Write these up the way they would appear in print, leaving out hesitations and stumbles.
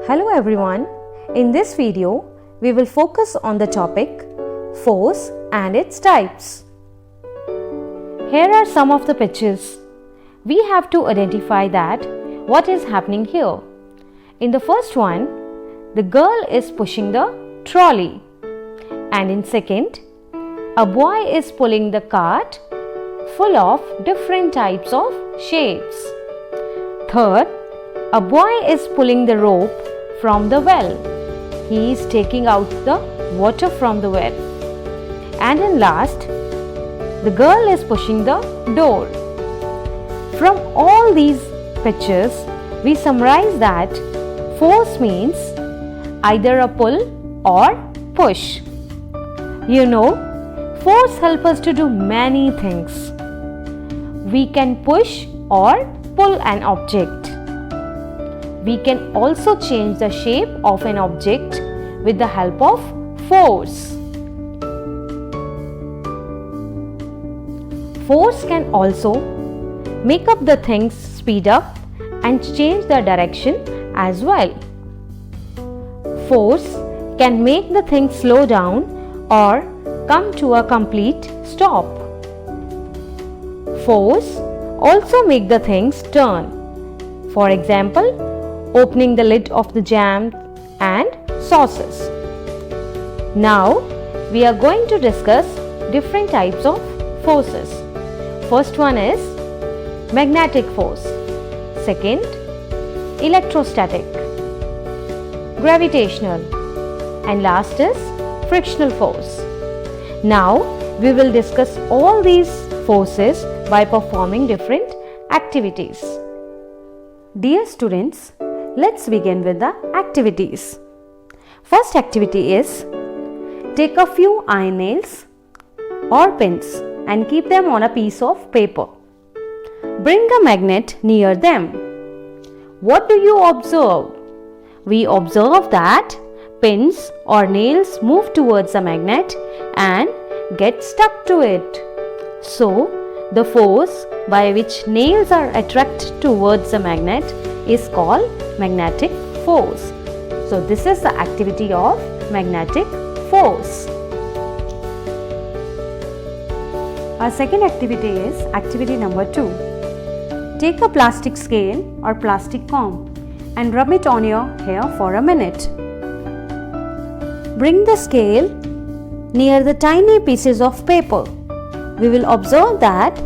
Hello everyone, in this video we will focus on the topic force and its types. Here are some of the pictures. We have to identify that what is happening here. In the first one, the girl is pushing the trolley, and in second, a boy is pulling the cart full of different types of shapes. Third, a boy is pulling the rope from the well. He is taking out the water from the well. And in last, the girl is pushing the door. From all these pictures, we summarize that force means either a pull or push. You know, force helps us to do many things. We can push or pull an object. We can also change the shape of an object with the help of force. Force can also make up the things speed up and change the direction as well. Force can make the thing slow down or come to a complete stop. Force also make the things turn. For example, opening the lid of the jam and sauces. Now, we are going to discuss different types of forces. First one is magnetic force. Second, electrostatic, gravitational, and last is frictional force. Now, we will discuss all these forces by performing different activities. Dear students, let's begin with the activities. First activity is take a few iron nails or pins and keep them on a piece of paper. Bring a magnet near them. What do you observe? We observe that pins or nails move towards the magnet and get stuck to it. So, the force by which nails are attracted towards the magnet is called magnetic force. So, this is the activity of magnetic force. Our second activity is activity number 2. Take a plastic scale or plastic comb and rub it on your hair for a minute. Bring the scale near the tiny pieces of paper. We will observe that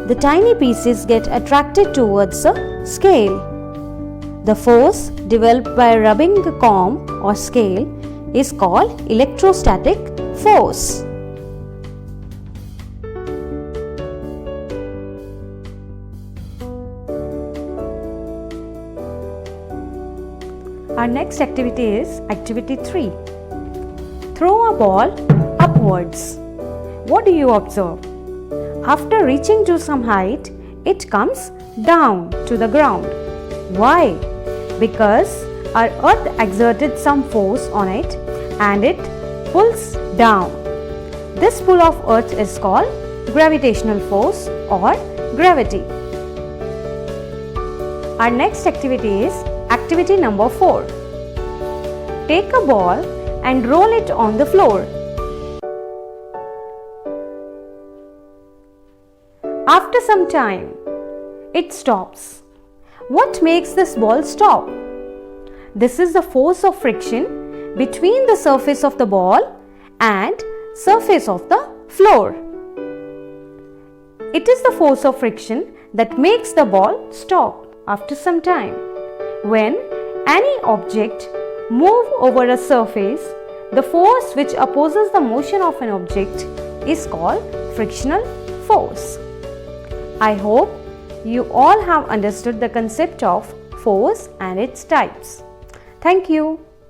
the tiny pieces get attracted towards the scale. The force developed by rubbing the comb or scale is called electrostatic force. Our next activity is activity 3. Throw a ball upwards. What do you observe? After reaching to some height, it comes down to the ground. Why? Because our earth exerted some force on it and it pulls down. This pull of earth is called gravitational force or gravity. Our next activity is activity number 4. Take a ball and roll it on the floor. After some time, it stops. What makes this ball stop? This is the force of friction between the surface of the ball and surface of the floor. It is the force of friction that makes the ball stop after some time. When any object moves over a surface, the force which opposes the motion of an object is called frictional force. I hope you all have understood the concept of force and its types. Thank you.